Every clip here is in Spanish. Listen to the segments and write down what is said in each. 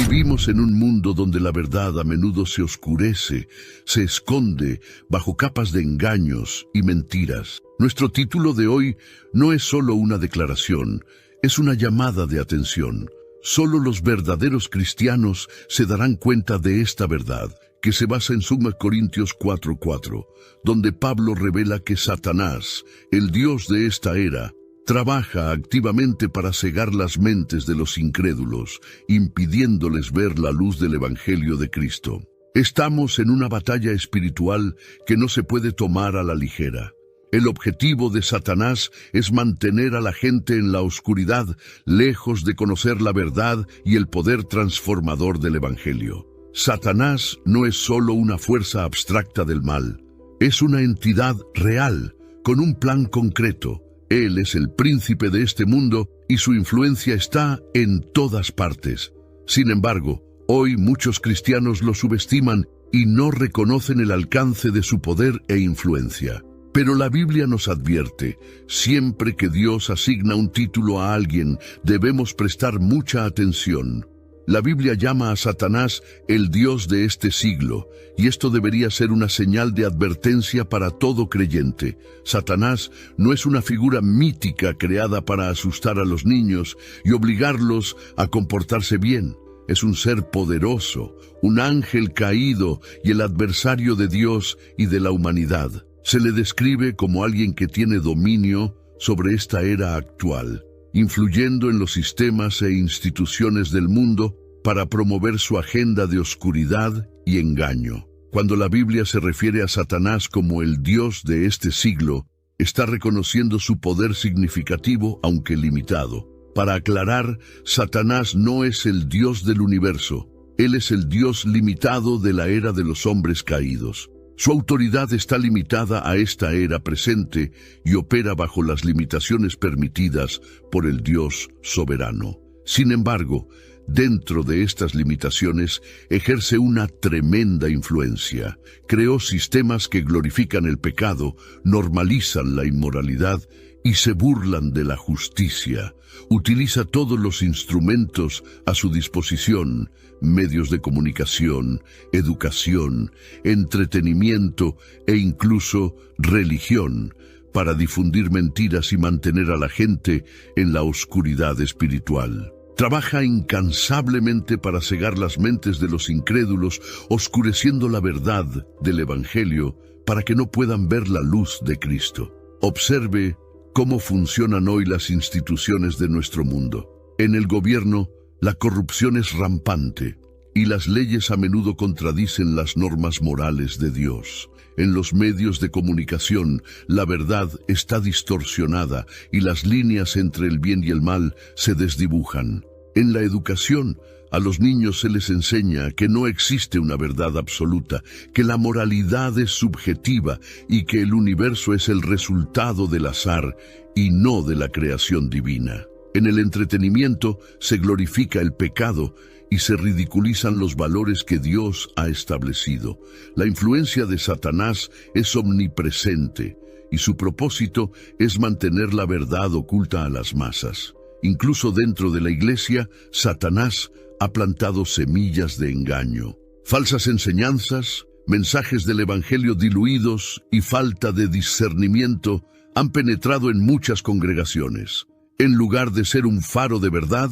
Vivimos en un mundo donde la verdad a menudo se oscurece, se esconde bajo capas de engaños y mentiras. Nuestro título de hoy no es solo una declaración, es una llamada de atención. Solo los verdaderos cristianos se darán cuenta de esta verdad, que se basa en 2 Corintios 4:4, donde Pablo revela que Satanás, el dios de esta era, trabaja activamente para cegar las mentes de los incrédulos, impidiéndoles ver la luz del Evangelio de Cristo. Estamos en una batalla espiritual que no se puede tomar a la ligera. El objetivo de Satanás es mantener a la gente en la oscuridad, lejos de conocer la verdad y el poder transformador del Evangelio. Satanás no es solo una fuerza abstracta del mal, es una entidad real, con un plan concreto. Él es el príncipe de este mundo y su influencia está en todas partes. Sin embargo, hoy muchos cristianos lo subestiman y no reconocen el alcance de su poder e influencia. Pero la Biblia nos advierte, siempre que Dios asigna un título a alguien, debemos prestar mucha atención. La Biblia llama a Satanás el Dios de este siglo, y esto debería ser una señal de advertencia para todo creyente. Satanás no es una figura mítica creada para asustar a los niños y obligarlos a comportarse bien. Es un ser poderoso, un ángel caído y el adversario de Dios y de la humanidad. Se le describe como alguien que tiene dominio sobre esta era actual, influyendo en los sistemas e instituciones del mundo para promover su agenda de oscuridad y engaño. Cuando la Biblia se refiere a Satanás como el Dios de este siglo, está reconociendo su poder significativo, aunque limitado. Para aclarar, Satanás no es el Dios del universo, él es el Dios limitado de la era de los hombres caídos. Su autoridad está limitada a esta era presente y opera bajo las limitaciones permitidas por el Dios soberano. Sin embargo, dentro de estas limitaciones ejerce una tremenda influencia. Creó sistemas que glorifican el pecado, normalizan la inmoralidad y se burlan de la justicia. Utiliza todos los instrumentos a su disposición, medios de comunicación, educación, entretenimiento e incluso religión, para difundir mentiras y mantener a la gente en la oscuridad espiritual. Trabaja incansablemente para cegar las mentes de los incrédulos, oscureciendo la verdad del Evangelio para que no puedan ver la luz de Cristo. Observe cómo funcionan hoy las instituciones de nuestro mundo. En el gobierno, la corrupción es rampante y las leyes a menudo contradicen las normas morales de Dios. En los medios de comunicación, la verdad está distorsionada y las líneas entre el bien y el mal se desdibujan. En la educación, a los niños se les enseña que no existe una verdad absoluta, que la moralidad es subjetiva y que el universo es el resultado del azar y no de la creación divina. En el entretenimiento se glorifica el pecado y se ridiculizan los valores que Dios ha establecido. La influencia de Satanás es omnipresente y su propósito es mantener la verdad oculta a las masas. Incluso dentro de la iglesia, Satanás ha plantado semillas de engaño. Falsas enseñanzas, mensajes del Evangelio diluidos y falta de discernimiento han penetrado en muchas congregaciones. En lugar de ser un faro de verdad,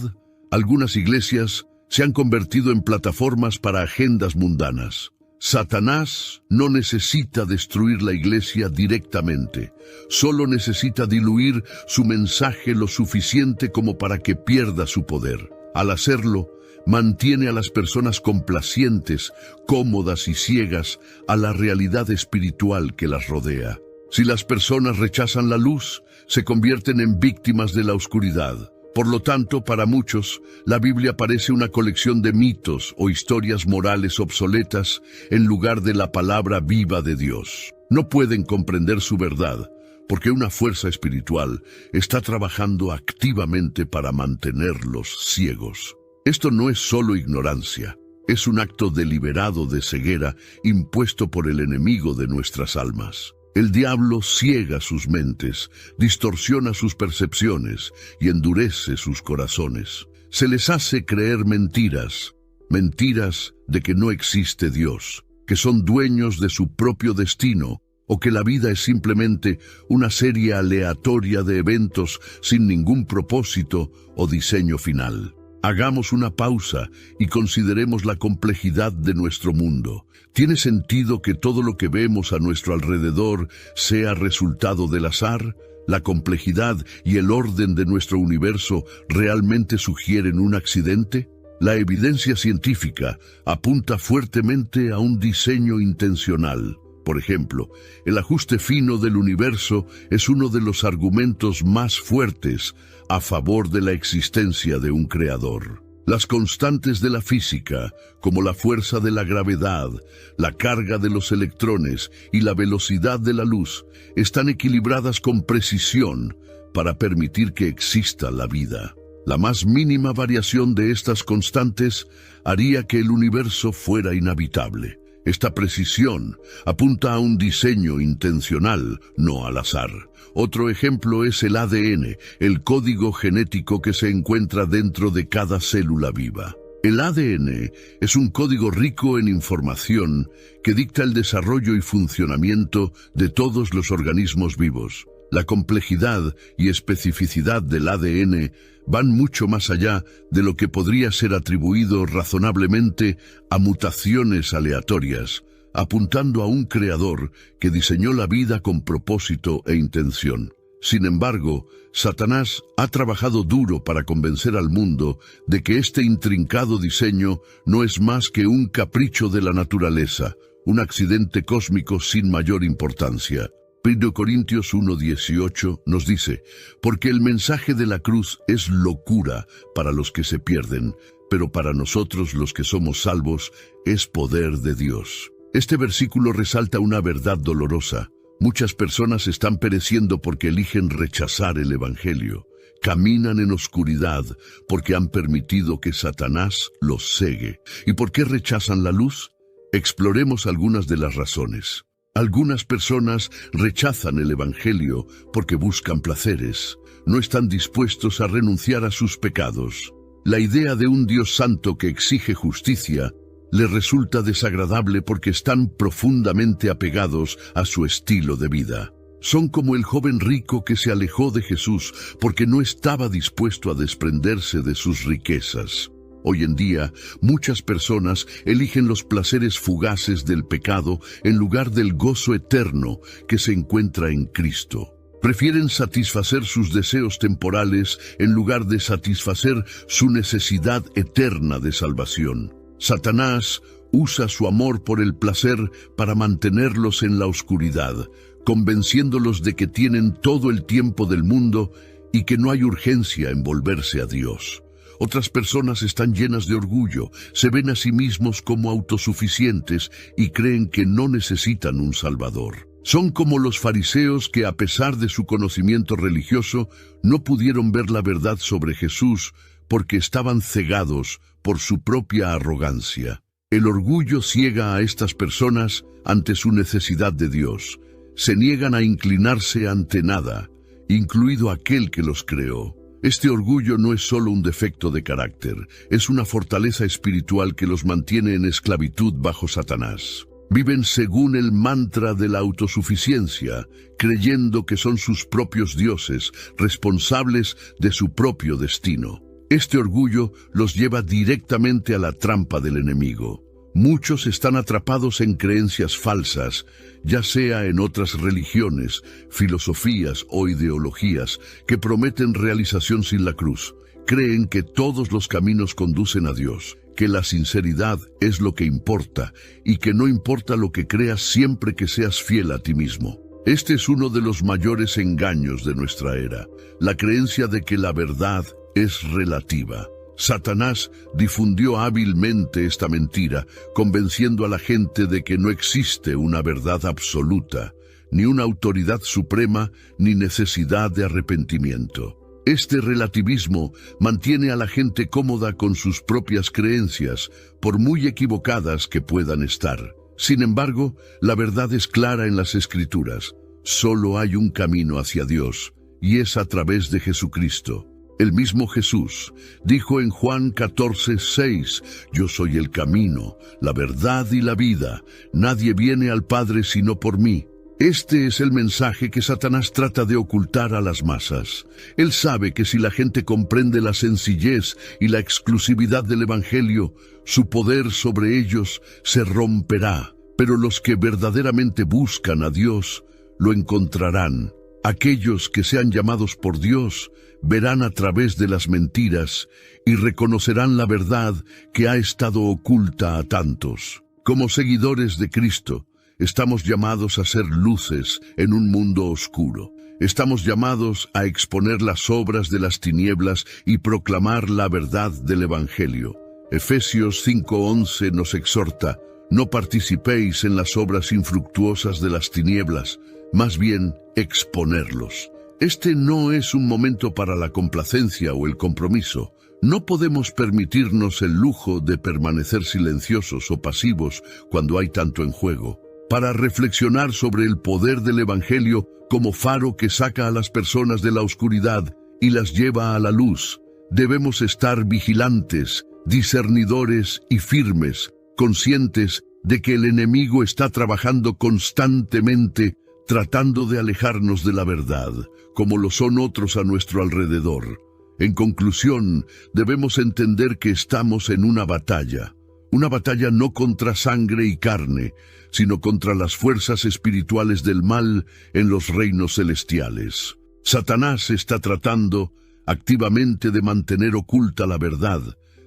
algunas iglesias se han convertido en plataformas para agendas mundanas. Satanás no necesita destruir la iglesia directamente, solo necesita diluir su mensaje lo suficiente como para que pierda su poder. Al hacerlo, mantiene a las personas complacientes, cómodas y ciegas a la realidad espiritual que las rodea. Si las personas rechazan la luz, se convierten en víctimas de la oscuridad. Por lo tanto, para muchos, la Biblia parece una colección de mitos o historias morales obsoletas en lugar de la palabra viva de Dios. No pueden comprender su verdad, porque una fuerza espiritual está trabajando activamente para mantenerlos ciegos. Esto no es solo ignorancia, es un acto deliberado de ceguera impuesto por el enemigo de nuestras almas. El diablo ciega sus mentes, distorsiona sus percepciones y endurece sus corazones. Se les hace creer mentiras, Mentiras de que no existe Dios, que son dueños de su propio destino, o que la vida es simplemente una serie aleatoria de eventos sin ningún propósito o diseño final. Hagamos una pausa y consideremos la complejidad de nuestro mundo. ¿Tiene sentido que todo lo que vemos a nuestro alrededor sea resultado del azar? ¿La complejidad y el orden de nuestro universo realmente sugieren un accidente? La evidencia científica apunta fuertemente a un diseño intencional. Por ejemplo, el ajuste fino del universo es uno de los argumentos más fuertes a favor de la existencia de un creador. Las constantes de la física, como la fuerza de la gravedad, la carga de los electrones y la velocidad de la luz, están equilibradas con precisión para permitir que exista la vida. La más mínima variación de estas constantes haría que el universo fuera inhabitable. Esta precisión apunta a un diseño intencional, no al azar. Otro ejemplo es el ADN, el código genético que se encuentra dentro de cada célula viva. El ADN es un código rico en información que dicta el desarrollo y funcionamiento de todos los organismos vivos. La complejidad y especificidad del ADN van mucho más allá de lo que podría ser atribuido razonablemente a mutaciones aleatorias, apuntando a un creador que diseñó la vida con propósito e intención. Sin embargo, Satanás ha trabajado duro para convencer al mundo de que este intrincado diseño no es más que un capricho de la naturaleza, un accidente cósmico sin mayor importancia. 1 Corintios 1:18 nos dice, porque el mensaje de la cruz es locura para los que se pierden, pero para nosotros los que somos salvos es poder de Dios. Este versículo resalta una verdad dolorosa. Muchas personas están pereciendo porque eligen rechazar el Evangelio. Caminan en oscuridad porque han permitido que Satanás los cegue. ¿Y por qué rechazan la luz? Exploremos algunas de las razones. Algunas personas rechazan el Evangelio porque buscan placeres. No están dispuestos a renunciar a sus pecados. La idea de un Dios santo que exige justicia les resulta desagradable porque están profundamente apegados a su estilo de vida. Son como el joven rico que se alejó de Jesús porque no estaba dispuesto a desprenderse de sus riquezas. Hoy en día, muchas personas eligen los placeres fugaces del pecado en lugar del gozo eterno que se encuentra en Cristo. Prefieren satisfacer sus deseos temporales en lugar de satisfacer su necesidad eterna de salvación. Satanás usa su amor por el placer para mantenerlos en la oscuridad, convenciéndolos de que tienen todo el tiempo del mundo y que no hay urgencia en volverse a Dios. Otras personas están llenas de orgullo, se ven a sí mismos como autosuficientes y creen que no necesitan un Salvador. Son como los fariseos que, a pesar de su conocimiento religioso, no pudieron ver la verdad sobre Jesús porque estaban cegados por su propia arrogancia. El orgullo ciega a estas personas ante su necesidad de Dios. Se niegan a inclinarse ante nada, incluido aquel que los creó. Este orgullo no es solo un defecto de carácter, es una fortaleza espiritual que los mantiene en esclavitud bajo Satanás. Viven según el mantra de la autosuficiencia, creyendo que son sus propios dioses, responsables de su propio destino. Este orgullo los lleva directamente a la trampa del enemigo. Muchos están atrapados en creencias falsas, ya sea en otras religiones, filosofías o ideologías que prometen realización sin la cruz. Creen que todos los caminos conducen a Dios, que la sinceridad es lo que importa y que no importa lo que creas siempre que seas fiel a ti mismo. Este es uno de los mayores engaños de nuestra era, la creencia de que la verdad es relativa. Satanás difundió hábilmente esta mentira, convenciendo a la gente de que no existe una verdad absoluta, ni una autoridad suprema, ni necesidad de arrepentimiento. Este relativismo mantiene a la gente cómoda con sus propias creencias, por muy equivocadas que puedan estar. Sin embargo, la verdad es clara en las Escrituras. Solo hay un camino hacia Dios, y es a través de Jesucristo. El mismo Jesús dijo en Juan 14:6, «Yo soy el camino, la verdad y la vida. Nadie viene al Padre sino por mí». Este es el mensaje que Satanás trata de ocultar a las masas. Él sabe que si la gente comprende la sencillez y la exclusividad del Evangelio, su poder sobre ellos se romperá. Pero los que verdaderamente buscan a Dios, lo encontrarán. Aquellos que sean llamados por Dios, verán a través de las mentiras y reconocerán la verdad que ha estado oculta a tantos. Como seguidores de Cristo, estamos llamados a ser luces en un mundo oscuro. Estamos llamados a exponer las obras de las tinieblas y proclamar la verdad del Evangelio. Efesios 5:11 nos exhorta, «No participéis en las obras infructuosas de las tinieblas, más bien exponerlos». Este no es un momento para la complacencia o el compromiso. No podemos permitirnos el lujo de permanecer silenciosos o pasivos cuando hay tanto en juego. Para reflexionar sobre el poder del Evangelio como faro que saca a las personas de la oscuridad y las lleva a la luz, debemos estar vigilantes, discernidores y firmes, conscientes de que el enemigo está trabajando constantemente tratando de alejarnos de la verdad, como lo son otros a nuestro alrededor. En conclusión, debemos entender que estamos en una batalla no contra sangre y carne, sino contra las fuerzas espirituales del mal en los reinos celestiales. Satanás está tratando activamente de mantener oculta la verdad,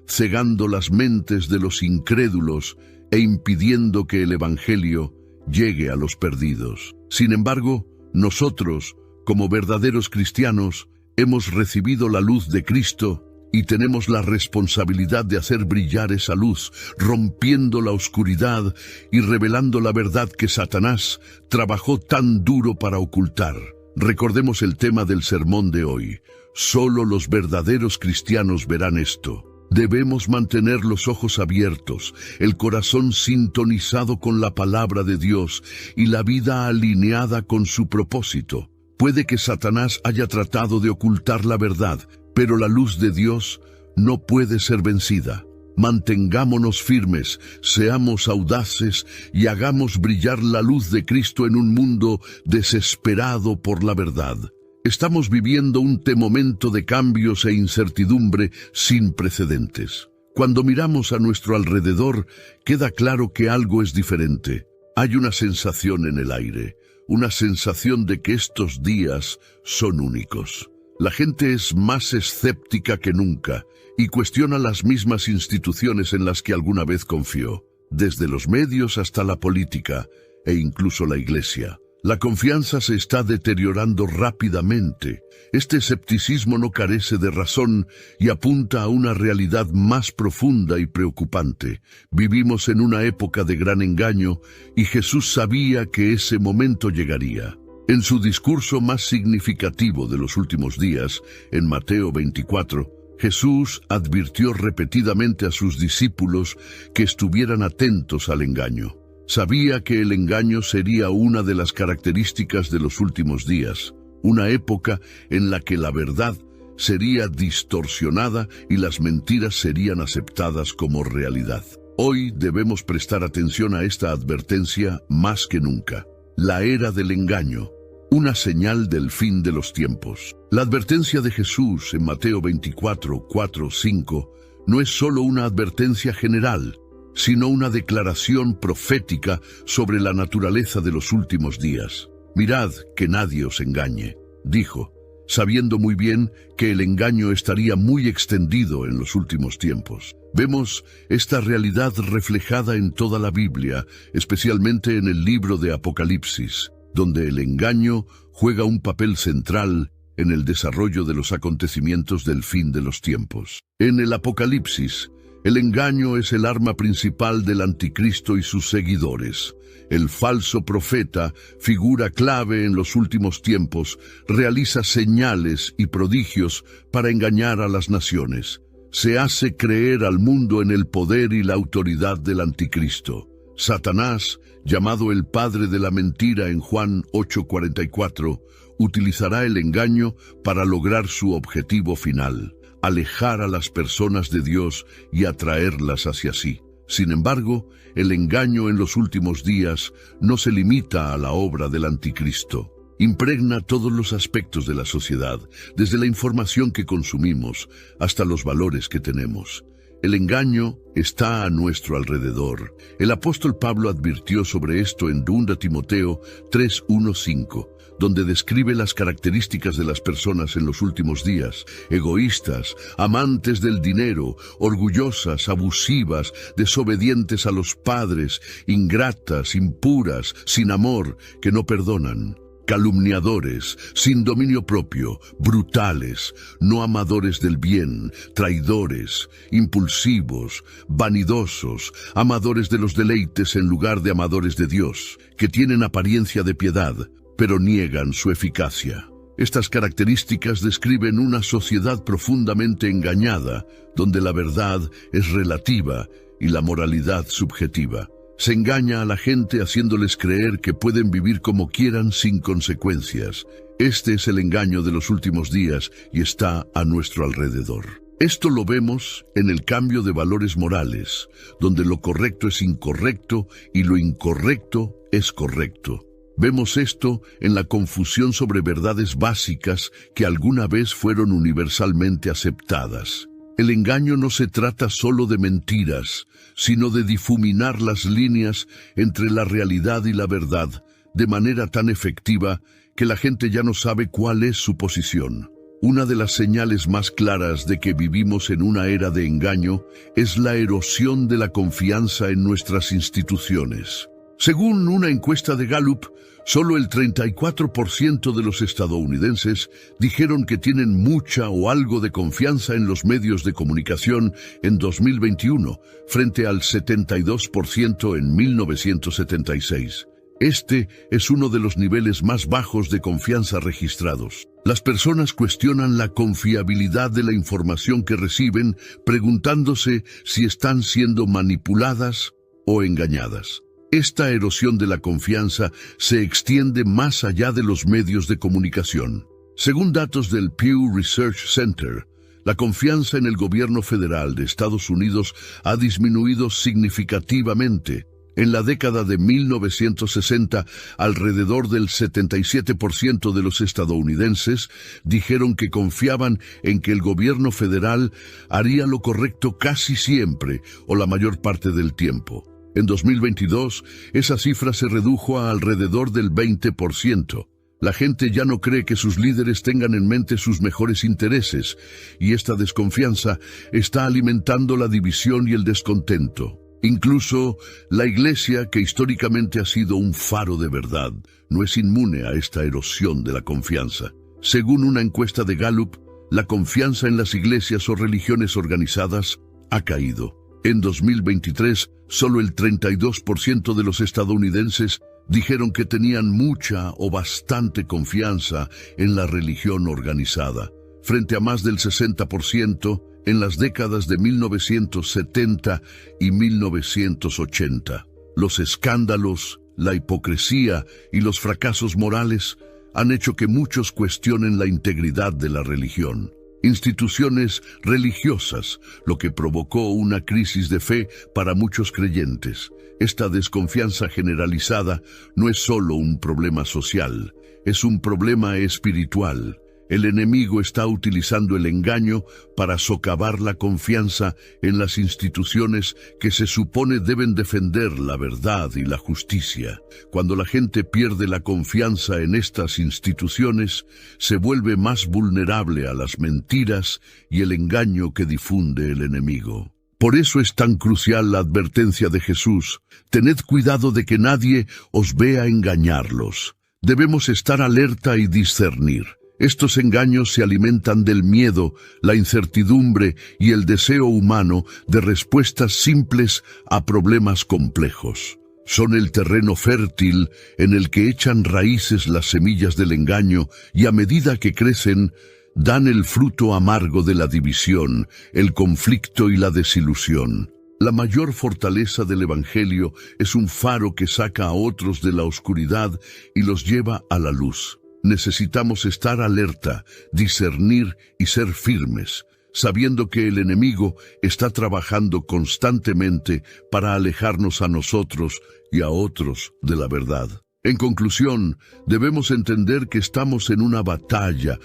cegando las mentes de los incrédulos e impidiendo que el Evangelio llegue a los perdidos. Sin embargo, nosotros, como verdaderos cristianos, hemos recibido la luz de Cristo y tenemos la responsabilidad de hacer brillar esa luz, rompiendo la oscuridad y revelando la verdad que Satanás trabajó tan duro para ocultar. Recordemos el tema del sermón de hoy. Solo los verdaderos cristianos verán esto. Debemos mantener los ojos abiertos, el corazón sintonizado con la palabra de Dios y la vida alineada con su propósito. Puede que Satanás haya tratado de ocultar la verdad, pero la luz de Dios no puede ser vencida. Mantengámonos firmes, seamos audaces y hagamos brillar la luz de Cristo en un mundo desesperado por la verdad. Estamos viviendo un momento de cambios e incertidumbre sin precedentes. Cuando miramos a nuestro alrededor, queda claro que algo es diferente. Hay una sensación en el aire, una sensación de que estos días son únicos. La gente es más escéptica que nunca y cuestiona las mismas instituciones en las que alguna vez confió, desde los medios hasta la política e incluso la iglesia. La confianza se está deteriorando rápidamente. Este escepticismo no carece de razón y apunta a una realidad más profunda y preocupante. Vivimos en una época de gran engaño y Jesús sabía que ese momento llegaría. En su discurso más significativo de los últimos días, en Mateo 24, Jesús advirtió repetidamente a sus discípulos que estuvieran atentos al engaño. Sabía que el engaño sería una de las características de los últimos días, una época en la que la verdad sería distorsionada y las mentiras serían aceptadas como realidad. Hoy debemos prestar atención a esta advertencia más que nunca. La era del engaño, una señal del fin de los tiempos. La advertencia de Jesús en Mateo 24, 4, 5 no es solo una advertencia general, sino una declaración profética sobre la naturaleza de los últimos días. Mirad que nadie os engañe, dijo, sabiendo muy bien que el engaño estaría muy extendido en los últimos tiempos. Vemos esta realidad reflejada en toda la Biblia, especialmente en el libro de Apocalipsis, donde el engaño juega un papel central en el desarrollo de los acontecimientos del fin de los tiempos. En el Apocalipsis, el engaño es el arma principal del anticristo y sus seguidores. El falso profeta, figura clave en los últimos tiempos, realiza señales y prodigios para engañar a las naciones. Se hace creer al mundo en el poder y la autoridad del anticristo. Satanás, llamado el padre de la mentira en Juan 8:44, utilizará el engaño para lograr su objetivo final: alejar a las personas de Dios y atraerlas hacia sí. Sin embargo, el engaño en los últimos días no se limita a la obra del anticristo. Impregna todos los aspectos de la sociedad, desde la información que consumimos hasta los valores que tenemos. El engaño está a nuestro alrededor. El apóstol Pablo advirtió sobre esto en 2 Timoteo 3:1-5, donde describe las características de las personas en los últimos días: egoístas, amantes del dinero, orgullosas, abusivas, desobedientes a los padres, ingratas, impuras, sin amor, que no perdonan, calumniadores, sin dominio propio, brutales, no amadores del bien, traidores, impulsivos, vanidosos, amadores de los deleites en lugar de amadores de Dios, que tienen apariencia de piedad, pero niegan su eficacia. Estas características describen una sociedad profundamente engañada, donde la verdad es relativa y la moralidad subjetiva. Se engaña a la gente haciéndoles creer que pueden vivir como quieran sin consecuencias. Este es el engaño de los últimos días y está a nuestro alrededor. Esto lo vemos en el cambio de valores morales, donde lo correcto es incorrecto y lo incorrecto es correcto. Vemos esto en la confusión sobre verdades básicas que alguna vez fueron universalmente aceptadas. El engaño no se trata solo de mentiras, sino de difuminar las líneas entre la realidad y la verdad, de manera tan efectiva que la gente ya no sabe cuál es su posición. Una de las señales más claras de que vivimos en una era de engaño es la erosión de la confianza en nuestras instituciones. Según una encuesta de Gallup, solo el 34% de los estadounidenses dijeron que tienen mucha o algo de confianza en los medios de comunicación en 2021, frente al 72% en 1976. Este es uno de los niveles más bajos de confianza registrados. Las personas cuestionan la confiabilidad de la información que reciben, preguntándose si están siendo manipuladas o engañadas. Esta erosión de la confianza se extiende más allá de los medios de comunicación. Según datos del Pew Research Center, la confianza en el gobierno federal de Estados Unidos ha disminuido significativamente. En la década de 1960, alrededor del 77% de los estadounidenses dijeron que confiaban en que el gobierno federal haría lo correcto casi siempre o la mayor parte del tiempo. En 2022, esa cifra se redujo a alrededor del 20%. La gente ya no cree que sus líderes tengan en mente sus mejores intereses, y esta desconfianza está alimentando la división y el descontento. Incluso la Iglesia, que históricamente ha sido un faro de verdad, no es inmune a esta erosión de la confianza. Según una encuesta de Gallup, la confianza en las iglesias o religiones organizadas ha caído. En 2023, solo el 32% de los estadounidenses dijeron que tenían mucha o bastante confianza en la religión organizada, frente a más del 60% en las décadas de 1970 y 1980. Los escándalos, la hipocresía y los fracasos morales han hecho que muchos cuestionen la integridad de la religión. Instituciones religiosas, lo que provocó una crisis de fe para muchos creyentes. Esta desconfianza generalizada no es solo un problema social, es un problema espiritual. El enemigo está utilizando el engaño para socavar la confianza en las instituciones que se supone deben defender la verdad y la justicia. Cuando la gente pierde la confianza en estas instituciones, se vuelve más vulnerable a las mentiras y el engaño que difunde el enemigo. Por eso es tan crucial la advertencia de Jesús: tened cuidado de que nadie os vea engañarlos. Debemos estar alerta y discernir. Estos engaños se alimentan del miedo, la incertidumbre y el deseo humano de respuestas simples a problemas complejos. Son el terreno fértil en el que echan raíces las semillas del engaño y a medida que crecen, dan el fruto amargo de la división, el conflicto y la desilusión. La mayor fortaleza del Evangelio es un faro que saca a otros de la oscuridad y los lleva a la luz. Necesitamos estar alerta, discernir y ser firmes, sabiendo que el enemigo está trabajando constantemente para alejarnos a nosotros y a otros de la verdad. En conclusión, debemos entender que estamos en una batalla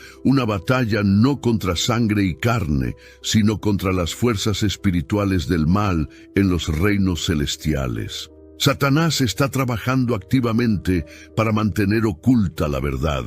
no contra sangre y carne, sino contra las fuerzas espirituales del mal en los reinos celestiales. Satanás está trabajando activamente para mantener oculta la verdad,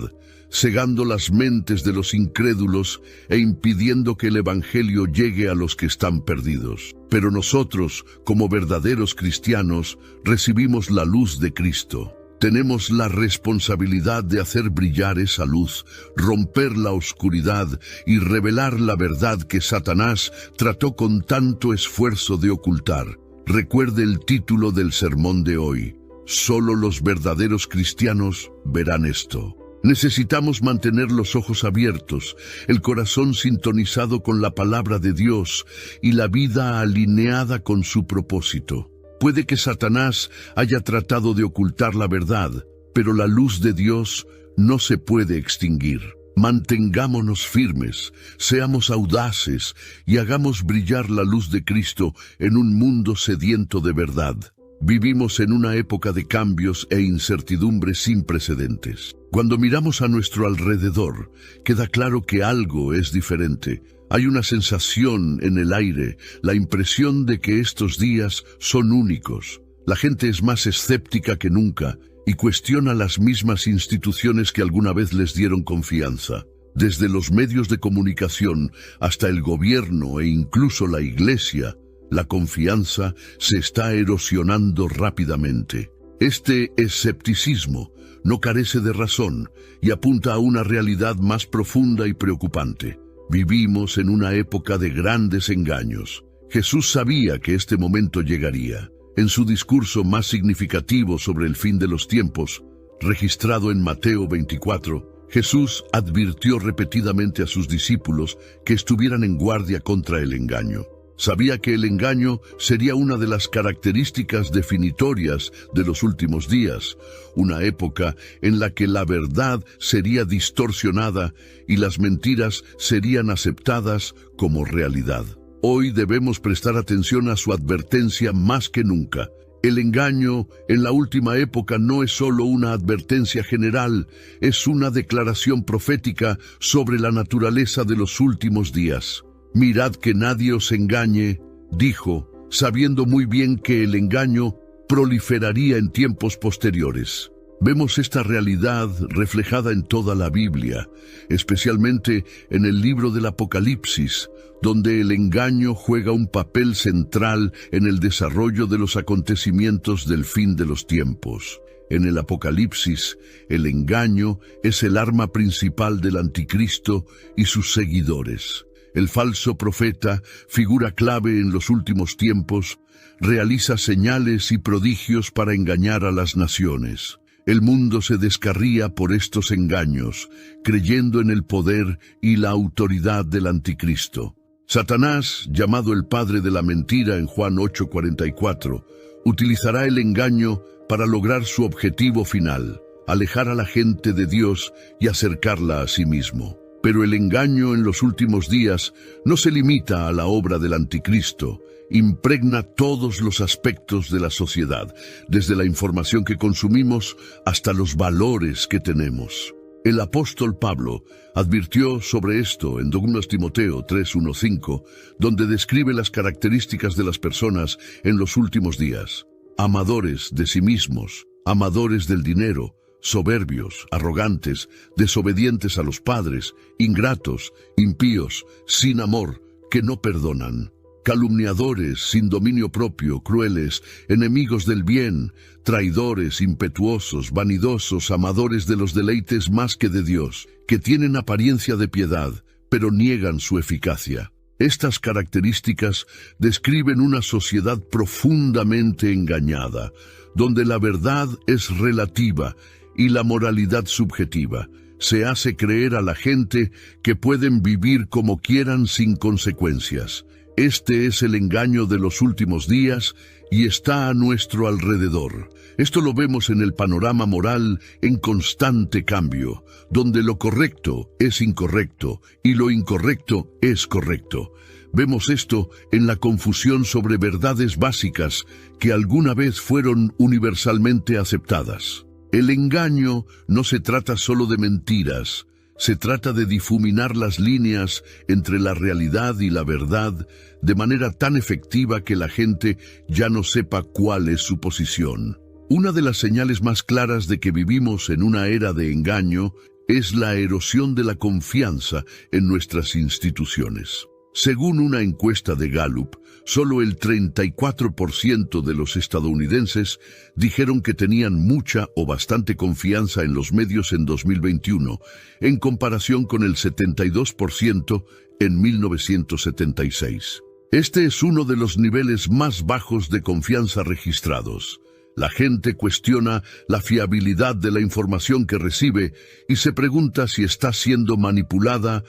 cegando las mentes de los incrédulos e impidiendo que el Evangelio llegue a los que están perdidos. Pero nosotros, como verdaderos cristianos, recibimos la luz de Cristo. Tenemos la responsabilidad de hacer brillar esa luz, romper la oscuridad y revelar la verdad que Satanás trató con tanto esfuerzo de ocultar. Recuerde el título del sermón de hoy. Solo los verdaderos cristianos verán esto. Necesitamos mantener los ojos abiertos, el corazón sintonizado con la palabra de Dios y la vida alineada con su propósito. Puede que Satanás haya tratado de ocultar la verdad, pero la luz de Dios no se puede extinguir. Mantengámonos firmes, seamos audaces y hagamos brillar la luz de Cristo en un mundo sediento de verdad. Vivimos en una época de cambios e incertidumbre sin precedentes. Cuando miramos a nuestro alrededor, queda claro que algo es diferente. Hay una sensación en el aire, la impresión de que estos días son únicos. La gente es más escéptica que nunca y cuestiona las mismas instituciones que alguna vez les dieron confianza. Desde los medios de comunicación hasta el gobierno e incluso la iglesia, la confianza se está erosionando rápidamente. Este escepticismo no carece de razón y apunta a una realidad más profunda y preocupante. Vivimos en una época de grandes engaños. Jesús sabía que este momento llegaría. En su discurso más significativo sobre el fin de los tiempos, registrado en Mateo 24, Jesús advirtió repetidamente a sus discípulos que estuvieran en guardia contra el engaño. Sabía que el engaño sería una de las características definitorias de los últimos días, una época en la que la verdad sería distorsionada y las mentiras serían aceptadas como realidad. Hoy debemos prestar atención a su advertencia más que nunca. El engaño en la última época no es solo una advertencia general, es una declaración profética sobre la naturaleza de los últimos días. Mirad que nadie os engañe, dijo, sabiendo muy bien que el engaño proliferaría en tiempos posteriores. Vemos esta realidad reflejada en toda la Biblia, especialmente en el libro del Apocalipsis, donde el engaño juega un papel central en el desarrollo de los acontecimientos del fin de los tiempos. En el Apocalipsis, el engaño es el arma principal del anticristo y sus seguidores. El falso profeta, figura clave en los últimos tiempos, realiza señales y prodigios para engañar a las naciones. El mundo se descarría por estos engaños, creyendo en el poder y la autoridad del anticristo. Satanás, llamado el padre de la mentira en Juan 8:44, utilizará el engaño para lograr su objetivo final, alejar a la gente de Dios y acercarla a sí mismo. Pero el engaño en los últimos días no se limita a la obra del anticristo, impregna todos los aspectos de la sociedad, desde la información que consumimos hasta los valores que tenemos. El apóstol Pablo advirtió sobre esto en 2 Timoteo 3:1-5, donde describe las características de las personas en los últimos días. Amadores de sí mismos, amadores del dinero, soberbios, arrogantes, desobedientes a los padres, ingratos, impíos, sin amor, que no perdonan, calumniadores, sin dominio propio, crueles, enemigos del bien, traidores, impetuosos, vanidosos, amadores de los deleites más que de Dios, que tienen apariencia de piedad, pero niegan su eficacia. Estas características describen una sociedad profundamente engañada, donde la verdad es relativa y la moralidad subjetiva. Se hace creer a la gente que pueden vivir como quieran sin consecuencias. Este es el engaño de los últimos días y está a nuestro alrededor. Esto lo vemos en el panorama moral en constante cambio, donde lo correcto es incorrecto y lo incorrecto es correcto. Vemos esto en la confusión sobre verdades básicas que alguna vez fueron universalmente aceptadas. El engaño no se trata solo de mentiras, se trata de difuminar las líneas entre la realidad y la verdad de manera tan efectiva que la gente ya no sepa cuál es su posición. Una de las señales más claras de que vivimos en una era de engaño es la erosión de la confianza en nuestras instituciones. Según una encuesta de Gallup, solo el 34% de los estadounidenses dijeron que tenían mucha o bastante confianza en los medios en 2021, en comparación con el 72% en 1976. Este es uno de los niveles más bajos de confianza registrados. La gente cuestiona la fiabilidad de la información que recibe y se pregunta si está siendo manipulada,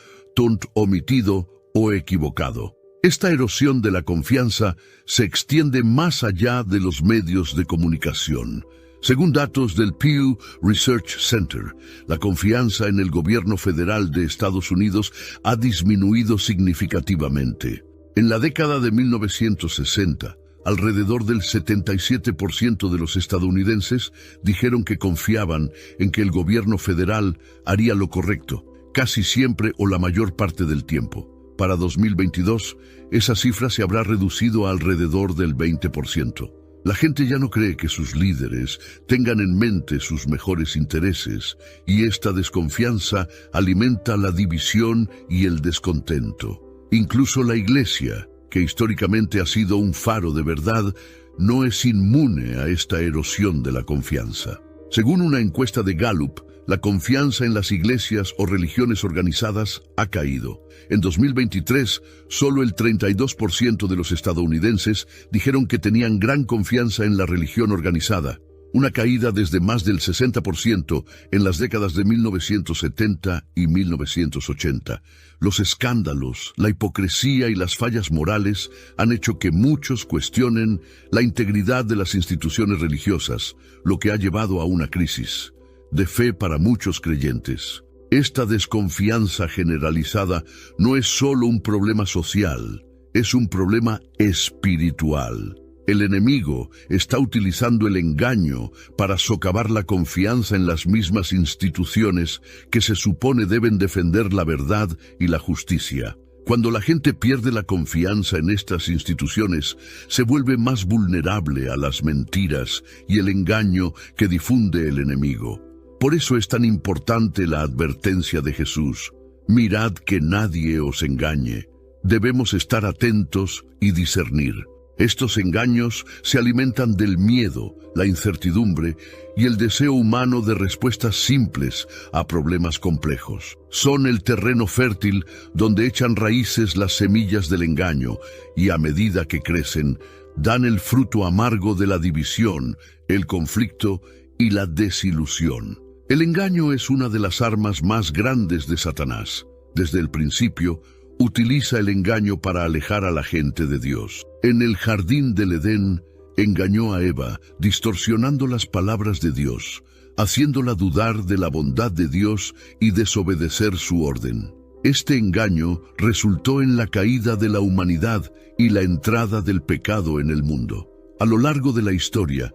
omitido o equivocado. Esta erosión de la confianza se extiende más allá de los medios de comunicación. Según datos del Pew Research Center, la confianza en el gobierno federal de Estados Unidos ha disminuido significativamente. En la década de 1960, alrededor del 77% de los estadounidenses dijeron que confiaban en que el gobierno federal haría lo correcto, casi siempre o la mayor parte del tiempo. Para 2022, esa cifra se habrá reducido a alrededor del 20%. La gente ya no cree que sus líderes tengan en mente sus mejores intereses, y esta desconfianza alimenta la división y el descontento. Incluso la Iglesia, que históricamente ha sido un faro de verdad, no es inmune a esta erosión de la confianza. Según una encuesta de Gallup, la confianza en las iglesias o religiones organizadas ha caído. En 2023, solo el 32% de los estadounidenses dijeron que tenían gran confianza en la religión organizada, una caída desde más del 60% en las décadas de 1970 y 1980. Los escándalos, la hipocresía y las fallas morales han hecho que muchos cuestionen la integridad de las instituciones religiosas, lo que ha llevado a una crisis de fe para muchos creyentes. Esta desconfianza generalizada no es solo un problema social, es un problema espiritual. El enemigo está utilizando el engaño para socavar la confianza en las mismas instituciones que se supone deben defender la verdad y la justicia. Cuando la gente pierde la confianza en estas instituciones, se vuelve más vulnerable a las mentiras y el engaño que difunde el enemigo. Por eso es tan importante la advertencia de Jesús: mirad que nadie os engañe. Debemos estar atentos y discernir. Estos engaños se alimentan del miedo, la incertidumbre y el deseo humano de respuestas simples a problemas complejos. Son el terreno fértil donde echan raíces las semillas del engaño y a medida que crecen, dan el fruto amargo de la división, el conflicto y la desilusión. El engaño es una de las armas más grandes de Satanás. Desde el principio, utiliza el engaño para alejar a la gente de Dios. En el jardín del Edén, engañó a Eva, distorsionando las palabras de Dios, haciéndola dudar de la bondad de Dios y desobedecer su orden. Este engaño resultó en la caída de la humanidad y la entrada del pecado en el mundo. A lo largo de la historia,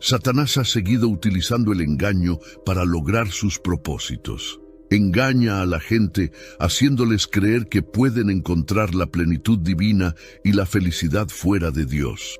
Satanás ha seguido utilizando el engaño para lograr sus propósitos. Engaña a la gente haciéndoles creer que pueden encontrar la plenitud divina y la felicidad fuera de Dios.